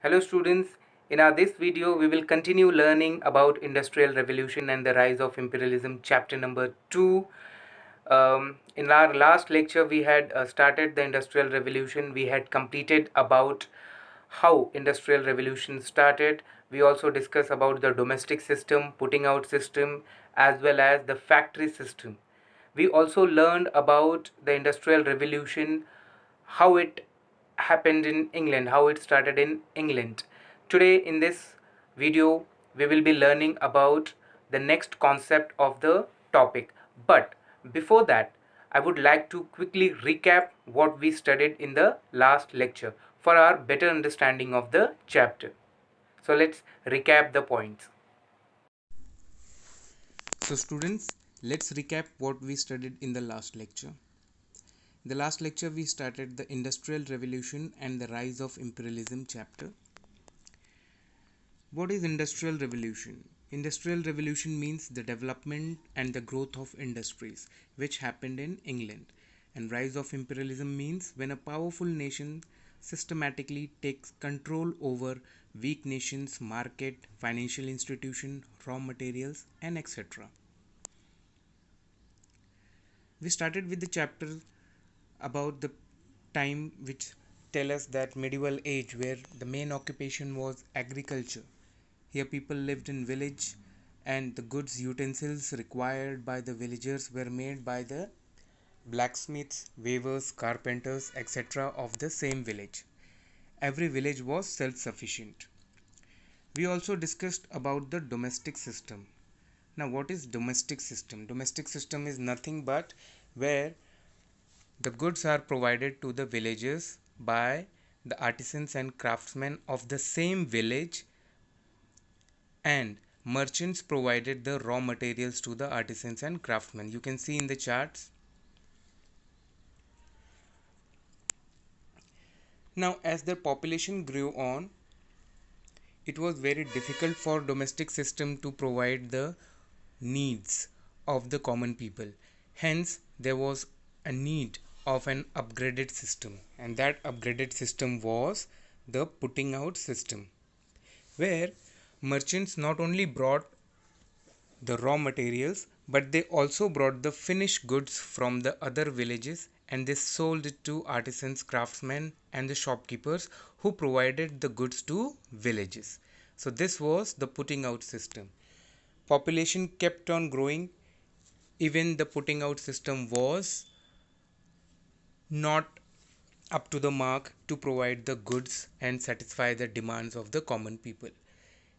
Hello students, in our this video we will continue learning about industrial revolution and the rise of imperialism, chapter number 2. In our last lecture we had started the industrial revolution. We had completed about how industrial revolution started. We also discussed about the domestic system, putting out system, as well as the factory system. We also learned about the industrial revolution, how it happened in England, how it started in England. Today in this video we will be learning about the next concept of the topic. But before that, I would like to quickly recap what we studied in the last lecture for our better understanding of the chapter. So let's recap the points. So students, let's recap what we studied in the last lecture. In the last lecture we started the Industrial Revolution and the Rise of Imperialism chapter. What is Industrial Revolution? Industrial Revolution means the development and the growth of industries which happened in England. And Rise of Imperialism means when a powerful nation systematically takes control over weak nations, market, financial institution, raw materials and etc. We started with the chapter about the time which tell us that medieval age where the main occupation was agriculture. Here people lived in village and the goods utensils required by the villagers were made by the blacksmiths, weavers, carpenters, etc. of the same village. Every village was self-sufficient. We also discussed about the domestic system. Now what is domestic system? Domestic system is nothing but where the goods are provided to the villagers by the artisans and craftsmen of the same village, and merchants provided the raw materials to the artisans and craftsmen. You can see in the charts. Now as the population grew on, it was very difficult for domestic system to provide the needs of the common people. Hence there was a need of an upgraded system, and that upgraded system was the putting out system, where merchants not only brought the raw materials but they also brought the finished goods from the other villages and they sold it to artisans, craftsmen and the shopkeepers who provided the goods to villages. So this was the putting out system. Population kept on growing. Even the putting out system was not up to the mark to provide the goods and satisfy the demands of the common people.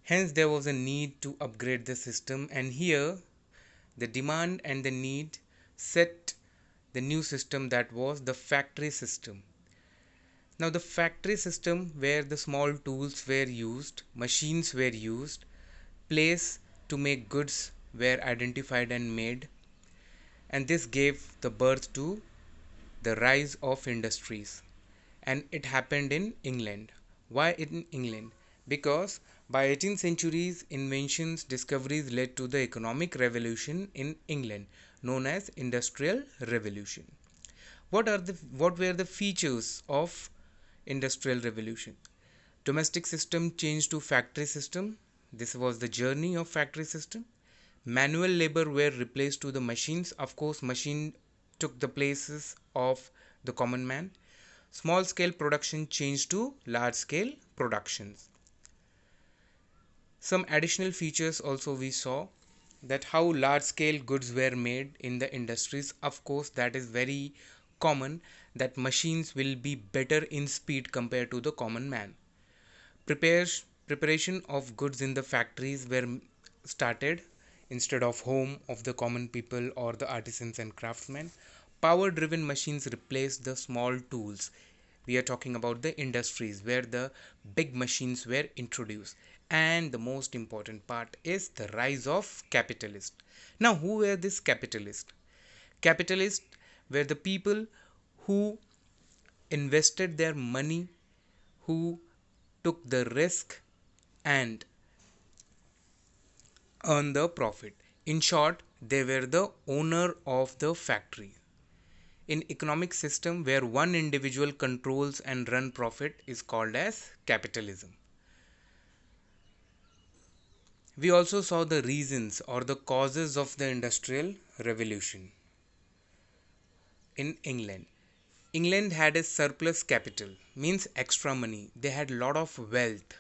Hence there was a need to upgrade the system, and here the demand and the need set the new system, that was the factory system. Now the factory system, where the small tools were used, machines were used, place to make goods were identified and made, and this gave the birth to the rise of industries. And it happened in England. Why in England? Because by 18th centuries, inventions, discoveries led to the economic revolution in England, known as Industrial Revolution. What were the features of Industrial Revolution? Domestic system changed to factory system. This was the journey of factory system. Manual labor were replaced to the machines. Of course, machine took the places of the common man. Small scale production changed to large scale productions. Some additional features also we saw, that how large scale goods were made in the industries. Of course, that is very common, that machines will be better in speed compared to the common man. Preparation of goods in the factories were started instead of home of the common people or the artisans and craftsmen. Power driven machines replaced the small tools. We are talking about the industries where the big machines were introduced. And the most important part is the rise of capitalists. Now who were these capitalists? Capitalists were the people who invested their money, who took the risk and earn the profit. In short, they were the owner of the factory. In economic system where one individual controls and run profit is called as capitalism. We also saw the reasons or the causes of the Industrial Revolution in England. England had a surplus capital, means extra money. They had lot of wealth.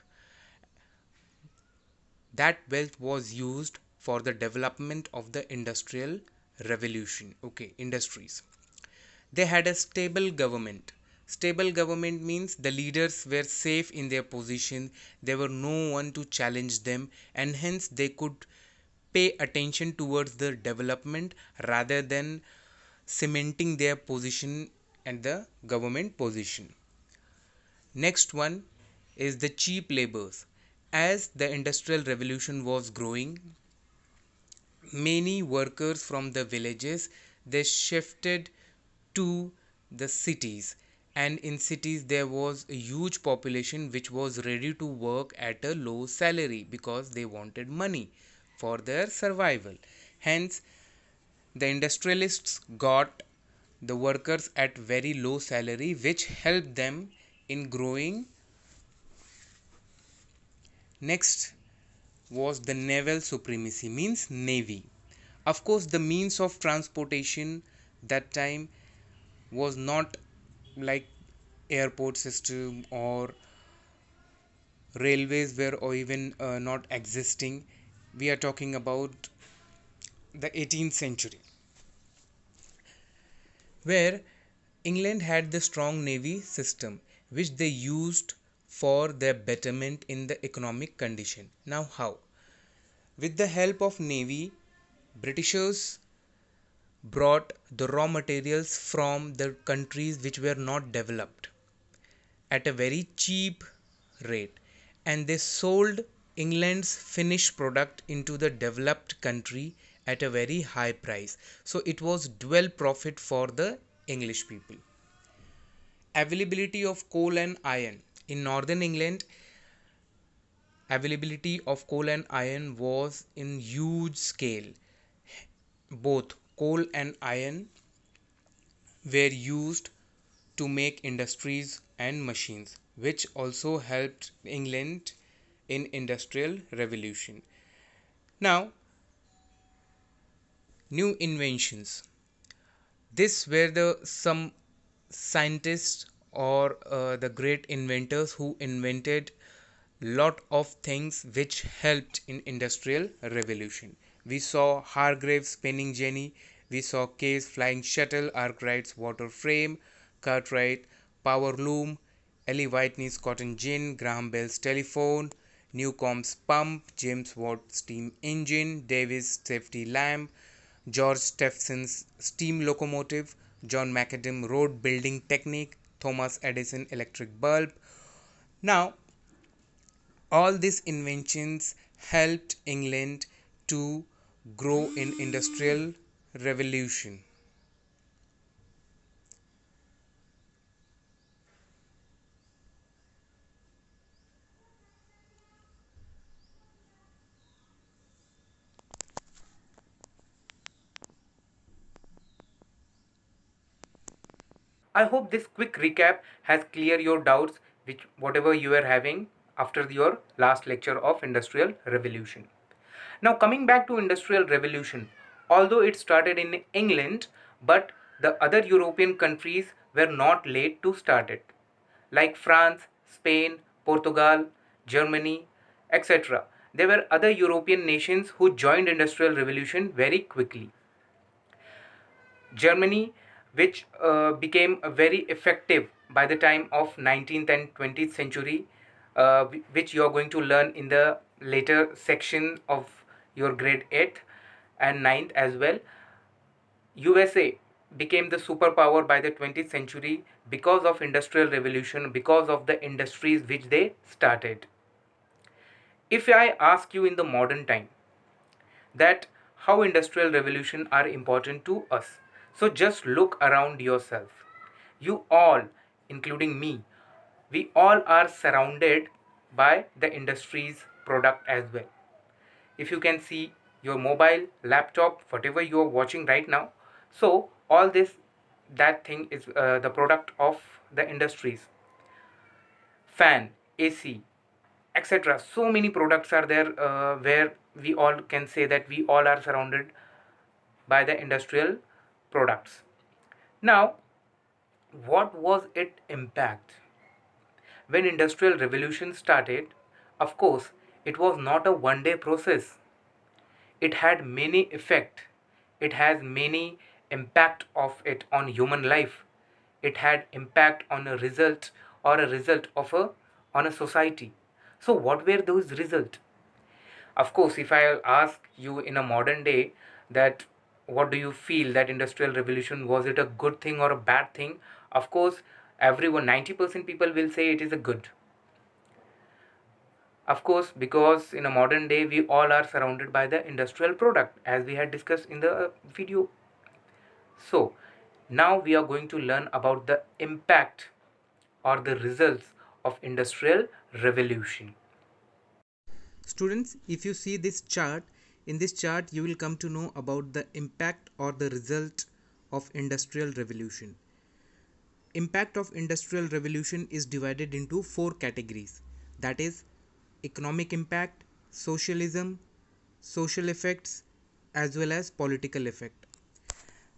That wealth was used for the development of the Industrial Revolution. Okay, industries. They had a stable government. Stable government means the leaders were safe in their position, there were no one to challenge them, and hence they could pay attention towards the development rather than cementing their position at the government position. Next one is the cheap labors. As the industrial revolution was growing, many workers from the villages they shifted to the cities, and in cities there was a huge population which was ready to work at a low salary because they wanted money for their survival. Hence the industrialists got the workers at very low salary which helped them in growing. Next was the naval supremacy, means navy. Of course the means of transportation that time was not like airport system or railways were or even not existing. We are talking about the 18th century where England had the strong navy system which they used for their betterment in the economic condition. Now how? With the help of navy, Britishers brought the raw materials from the countries which were not developed at a very cheap rate, and they sold England's finished product into the developed country at a very high price. So it was dual profit for the English people. Availability of coal and iron. In northern England, availability of coal and iron was in huge scale. Both coal and iron were used to make industries and machines, which also helped England in industrial revolution. Now, new inventions. This were the some scientists or the great inventors who invented lot of things which helped in industrial revolution. We saw Hargreaves spinning jenny, we saw Case flying shuttle, Arkwright's water frame, Cartwright power loom, Ellie Whitney's cotton gin, Graham Bell's telephone, Newcomb's pump, James Watt's steam engine, Davis' safety lamp, George Stephenson's steam locomotive, John Macadam road building technique, Thomas Edison electric bulb. Now, all these inventions helped England to grow in industrial revolution. I hope this quick recap has cleared your doubts which whatever you were having after your last lecture of industrial revolution. Now coming back to industrial revolution, although it started in England, but the other European countries were not late to start it, like France, Spain, Portugal, Germany, etc. There were other European nations who joined industrial revolution very quickly. Germany, which became very effective by the time of 19th and 20th century, which you are going to learn in the later section of your grade 8th and ninth as well. USA became the superpower by the 20th century because of industrial revolution, because of the industries which they started. If I ask you in the modern time that how industrial revolution are important to us, so just look around yourself. You all, including me, we all are surrounded by the industry's product as well. If you can see your mobile, laptop, whatever you are watching right now, so all this that thing is the product of the industries. Fan, AC, etc. So many products are there where we all can say that we all are surrounded by the industrial products. Now, what was its impact? When industrial revolution started, of course, it was not a one day process. It had many effect. It has many impact of it on human life. It had impact on a result or a result of a on a society. So what were those results? Of course, if I ask you in a modern day that what do you feel that industrial revolution, was it a good thing or a bad thing? Of course, everyone, 90% people will say it is a good. Of course, because in a modern day we all are surrounded by the industrial product as we had discussed in the video. So now we are going to learn about the impact or the results of industrial revolution. Students, if you see this chart, in this chart you will come to know about the impact or the result of industrial revolution. Impact of industrial revolution is divided into four categories, that is economic impact, socialism, social effects, as well as political effect.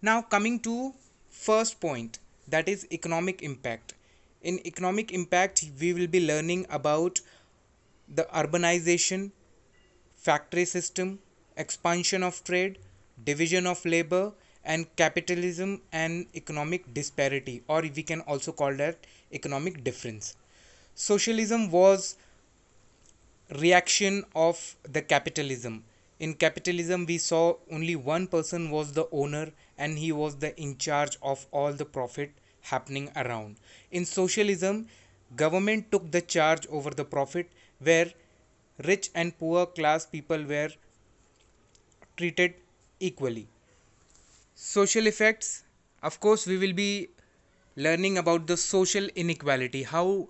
Now coming to first point, that is economic impact. In economic impact we will be learning about the urbanization, factory system, expansion of trade, division of labor, and capitalism and economic disparity, or we can also call that economic difference. Socialism was reaction of the capitalism. In capitalism we saw only one person was the owner and he was the in charge of all the profit happening around. In socialism, government took the charge over the profit, where rich and poor class people were treated equally. Social effects, of course we will be learning about the social inequality. How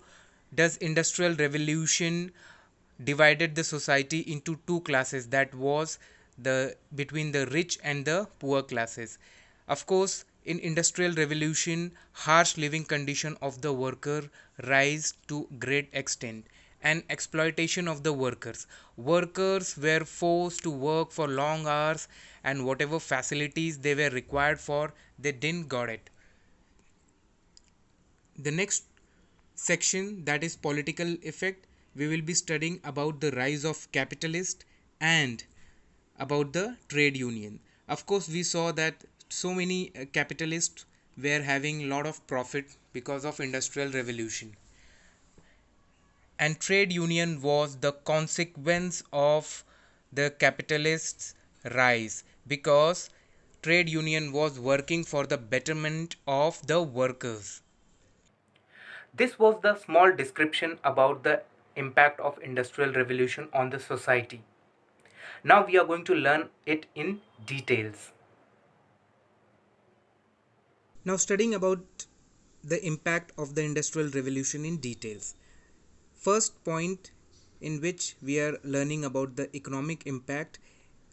does industrial revolution divided the society into two classes, that was the between the rich and the poor classes. Of course, in industrial revolution harsh living condition of the worker rise to great extent, and exploitation of the workers were forced to work for long hours, and whatever facilities they were required for, they didn't got it. The next section, that is political effect, we will be studying about the rise of capitalist and about the trade union. Of course we saw that so many capitalists were having lot of profit because of industrial revolution, and trade union was the consequence of the capitalists rise, because trade union was working for the betterment of the workers. This was the small description about the impact of industrial revolution on the society. Now we are going to learn it in details. Now studying about the impact of the industrial revolution in details. First point in which we are learning about the economic impact,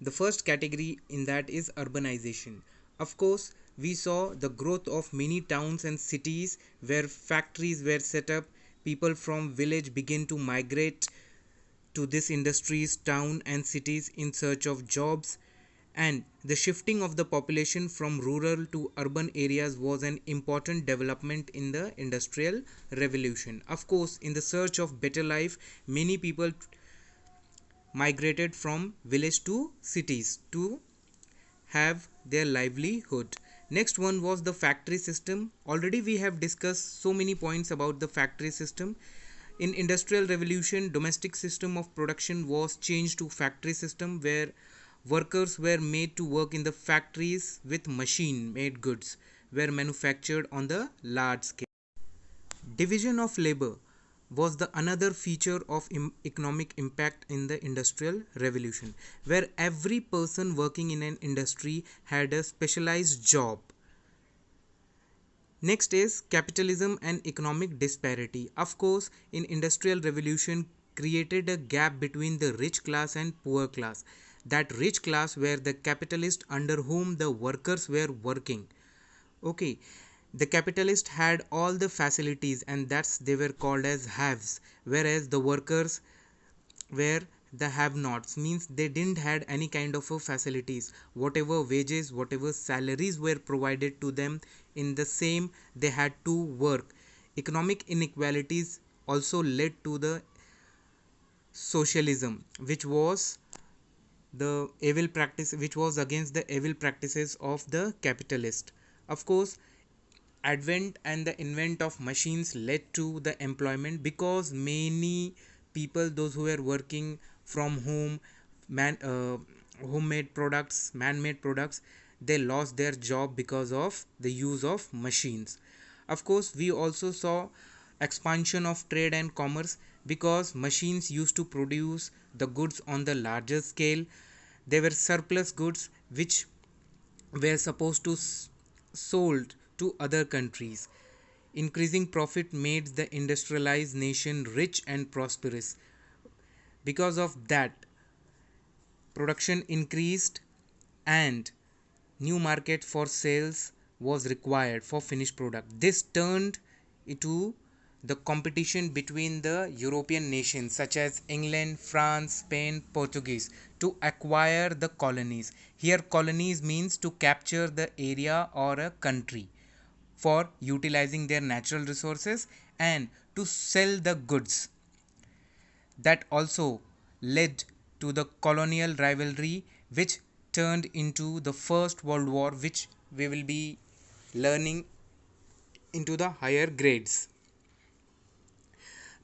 the first category in that is urbanization. Of course, we saw the growth of many towns and cities where factories were set up. People from village begin to migrate to these industries, town and cities in search of jobs, and the shifting of the population from rural to urban areas was an important development in the industrial revolution. Of course, in the search of better life, many people migrated from village to cities to have their livelihood. Next one was the factory system. Already we have discussed so many points about the factory system. In industrial revolution, domestic system of production was changed to factory system, where workers were made to work in the factories with machine made goods were manufactured on the large scale. Division of labor was the another feature of economic impact in the industrial revolution, where every person working in an industry had a specialized job. Next is capitalism and economic disparity. Of course, in industrial revolution created a gap between the rich class and poor class. That rich class were the capitalists under whom the workers were working. Okay, the capitalist had all the facilities and that's they were called as haves, whereas the workers were the have nots, means they didn't had any kind of a facilities. Whatever wages, whatever salaries were provided to them, in the same they had to work. Economic inequalities also led to the socialism, which was the evil practice, which was against the evil practices of the capitalist. Of course, advent and the invent of machines led to the employment, because many people, those who were working from home, man homemade products, man-made products, they lost their job because of the use of machines. Of course, we also saw expansion of trade and commerce, because machines used to produce the goods on the larger scale. There were surplus goods which were supposed to sold to other countries. Increasing profit made the industrialized nation rich and prosperous. Because of that, production increased and new market for sales was required for finished product. This turned into the competition between the European nations such as England, France, Spain, Portuguese to acquire the colonies. Here colonies means to capture the area or a country for utilizing their natural resources and to sell the goods. That also led to the colonial rivalry, which turned into the First World War, which we will be learning into the higher grades.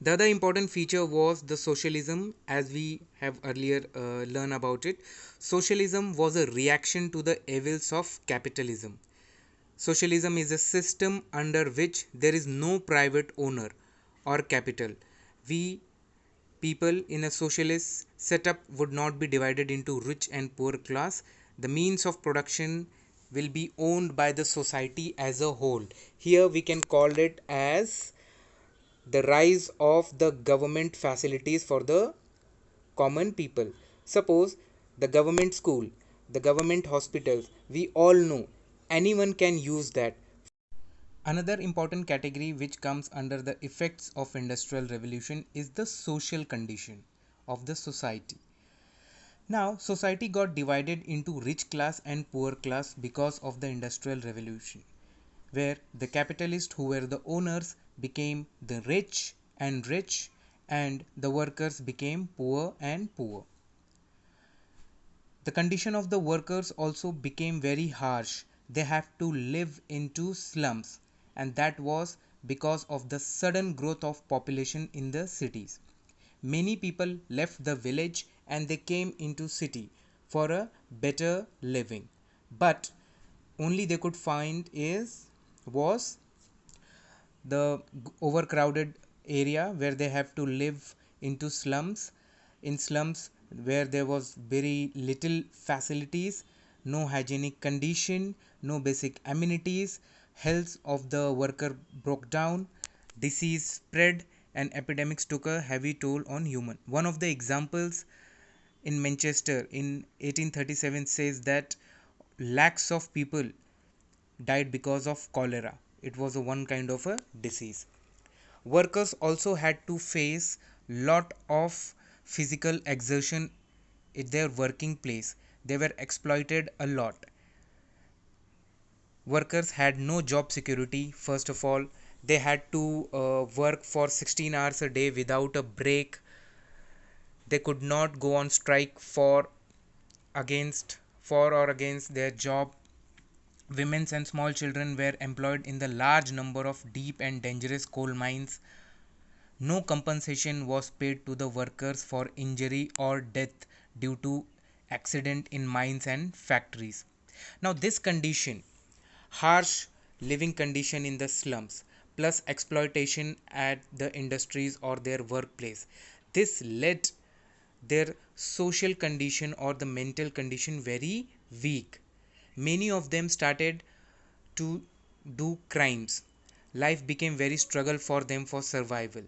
The other important feature was the socialism, as we have earlier learned about it. Socialism was a reaction to the evils of capitalism. Socialism is a system under which there is no private owner or capital. We people in a socialist setup would not be divided into rich and poor class. The means of production will be owned by the society as a whole. Here we can call it as the rise of the government facilities for the common people. Suppose the government school, the government hospitals, we all know anyone can use that. Another important category which comes under the effects of industrial revolution is the social condition of the society. Now society got divided into rich class and poor class because of the industrial revolution, where the capitalists who were the owners became the rich and the workers became poor and poor. The condition of the workers also became very harsh. They have to live into slums, and that was because of the sudden growth of population in the cities. Many people left the village and they came into city for a better living. But only they could find is was the overcrowded area where they have to live into slums, in slums where there was very little facilities, no hygienic condition, no basic amenities, health of the worker broke down, disease spread, and epidemics took a heavy toll on human. One of the examples in Manchester in 1837 says that lakhs of people died because of cholera. It was a one kind of a disease. Workers also had to face lot of physical exertion at their working place. They were exploited a lot. Workers had no job security. First of all, they had to work for 16 hours a day without a break. They could not go on strike for or against their job. Women and small children were employed in the large number of deep and dangerous coal mines. No compensation was paid to the workers for injury or death due to accident in mines and factories. Now this condition, harsh living condition in the slums plus exploitation at the industries or their workplace, this led their social condition or the mental condition very weak. Many of them started to do crimes. Life became very struggle for them for survival.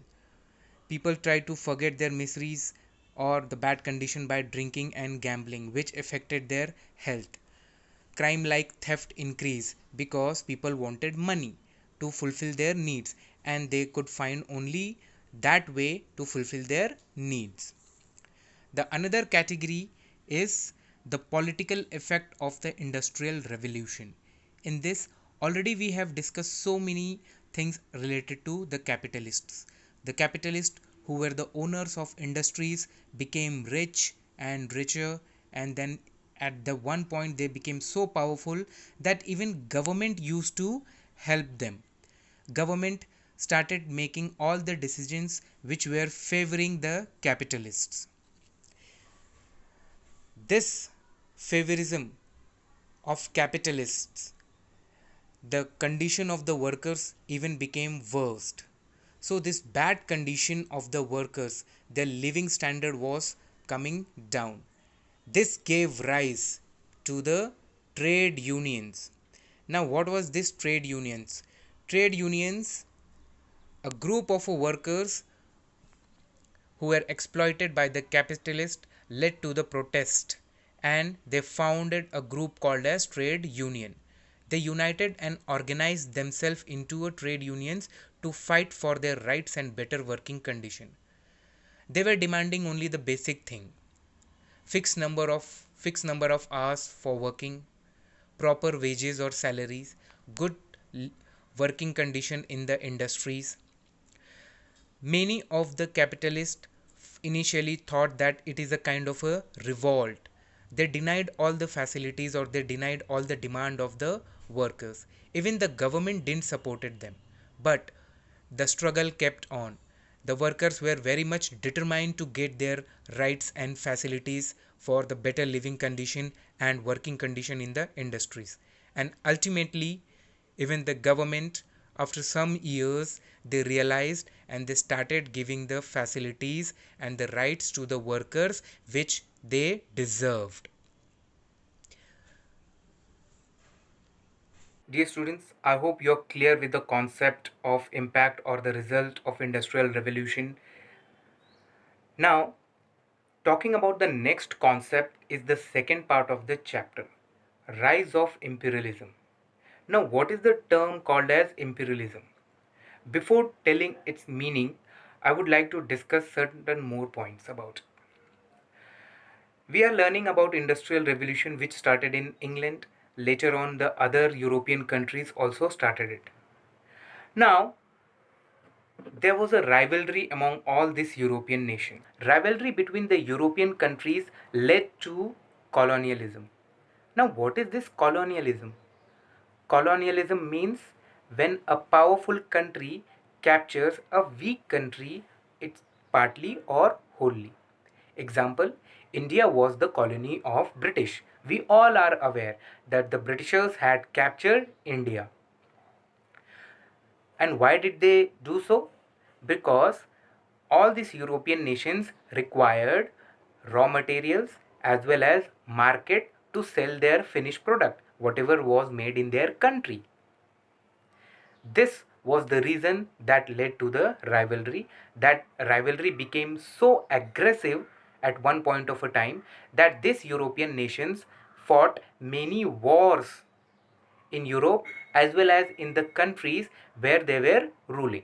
People tried to forget their miseries or the bad condition by drinking and gambling, which affected their health. Crime like theft increased because people wanted money to fulfill their needs, and they could find only that way to fulfill their needs. The another category is the political effect of the industrial revolution. In this, already we have discussed so many things related to the capitalists. The capitalists who were the owners of industries became rich and richer, and then at the one point they became so powerful that even government used to help them. Government started making all the decisions which were favoring the capitalists. This favorism of capitalists, the condition of the workers even became worst. So this bad condition of the workers, their living standard was coming down. This gave rise to the trade unions. Now what was this trade unions? Trade unions, a group of workers who were exploited by the capitalist, led to the protest, and they founded a group called as trade union. They united and organized themselves into a trade unions to fight for their rights and better working condition. They were demanding only the basic thing: fixed number of hours for working, proper wages or salaries, good working condition in the industries. Many of the capitalists initially thought that it is a kind of a revolt. They denied all the facilities, or they denied all the demand of the workers. Even the government didn't supported them. But the struggle kept on. The workers were very much determined to get their rights and facilities for the better living condition and working condition in the industries. And ultimately, even the government, after some years, they realized and they started giving the facilities and the rights to the workers which they deserved. Dear students, I hope you're clear with the concept of impact or the result of industrial revolution. Now, talking about the next concept is the second part of the chapter, rise of imperialism. Now, what is the term called as imperialism? Before telling its meaning, I would like to discuss certain more points about it. We are learning about industrial revolution which started in England. Later on, the other European countries also started it. Now, there was a rivalry among all these European nations. Rivalry between the European countries led to colonialism. Now, what is this colonialism? Colonialism means when a powerful country captures a weak country, it's partly or wholly. Example, India was the colony of British. We all are aware that the Britishers had captured India. And why did they do so? Because all these European nations required raw materials as well as market to sell their finished product, whatever was made in their country. This was the reason that led to the rivalry. That rivalry became so aggressive at one point of a time that these European nations fought many wars in Europe as well as in the countries where they were ruling.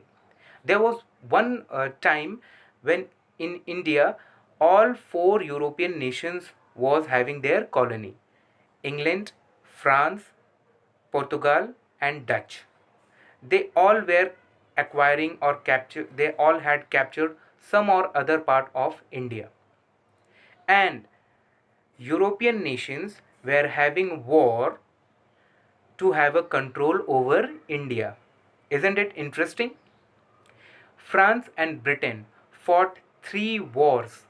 There was one time when in India all four European nations was having their colony: England, France, Portugal and Dutch. They all were acquiring or capture, they all had captured some or other part of India. And European nations were having war to have a control over India. Isn't it interesting? France and Britain fought 3 wars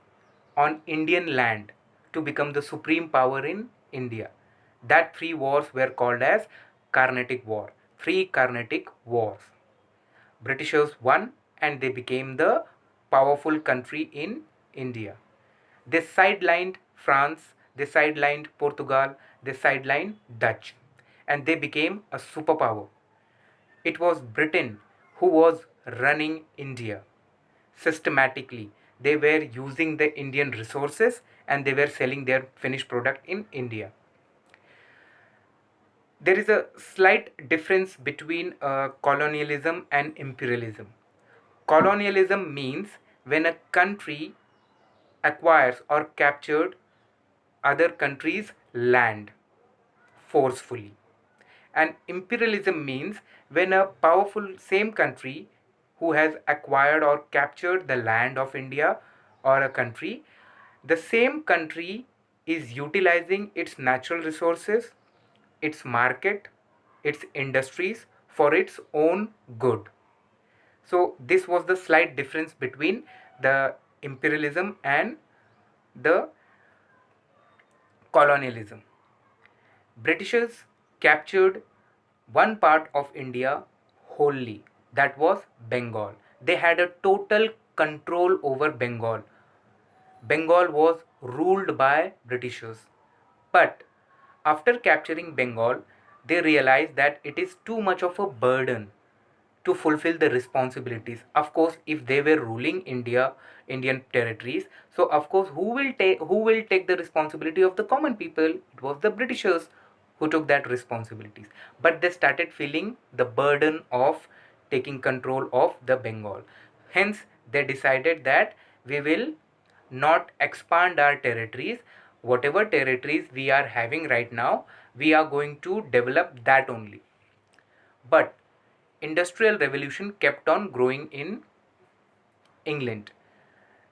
on Indian land to become the supreme power in India. That 3 wars were called as Carnatic War. 3 Carnatic Wars. Britishers won and they became the powerful country in India. They sidelined France, they sidelined Portugal, they sidelined Dutch, and they became a superpower. It was Britain who was running India systematically. They were using the Indian resources and they were selling their finished product in India. There is a slight difference between colonialism and imperialism. Colonialism means when a country acquires or captured other countries' land forcefully. And imperialism means when a powerful same country who has acquired or captured the land of India or a country, the same country is utilizing its natural resources, its market, its industries for its own good. So this was the slight difference between the imperialism and the colonialism. Britishers captured one part of India wholly, that was Bengal. They had a total control over Bengal. Bengal was ruled by Britishers. But after capturing Bengal, they realized that it is too much of a burden to fulfill the responsibilities. Of course, if they were ruling Indian territories, so of course who will take the responsibility of the common people? It was the Britishers who took that responsibilities. But they started feeling the burden of taking control of the Bengal. Hence, they decided that we will not expand our territories. Whatever territories we are having right now, we are going to develop that only. But industrial revolution kept on growing in England.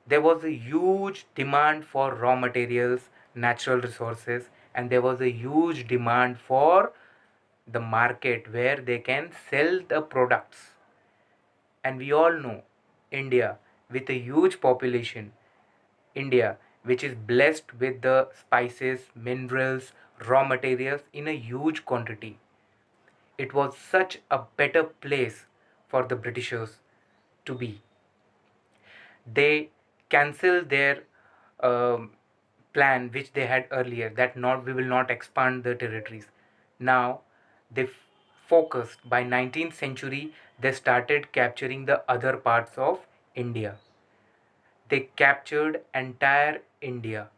There was a huge demand for raw materials, natural resources, and there was a huge demand for the market where they can sell the products. And we all know India, with a huge population, India, which is blessed with the spices, minerals, raw materials in a huge quantity. It was such a better place for the Britishers to be. They cancelled their um, plan which they had earlier, that not we will not expand the territories. Now they focused. By 19th century they started capturing the other parts of India. They captured entire India.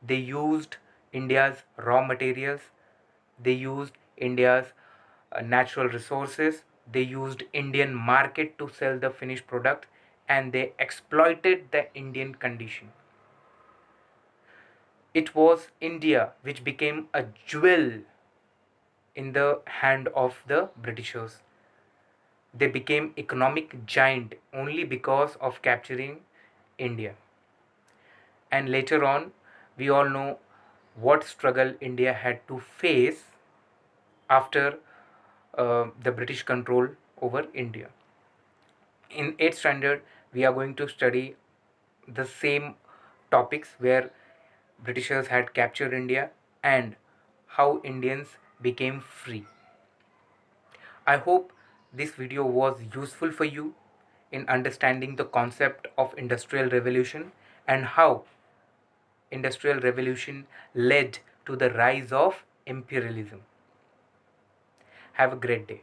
They used India's raw materials, they used India's natural resources, they used Indian market to sell the finished product, and they exploited the Indian condition. It was India which became a jewel in the hand of the Britishers. They became economic giant only because of capturing India. And later on, we all know what struggle India had to face after the British control over India. In 8th standard, we are going to study the same topics where Britishers had captured India and how Indians became free. I hope this video was useful for you in understanding the concept of industrial revolution and how industrial revolution led to the rise of imperialism. Have a great day.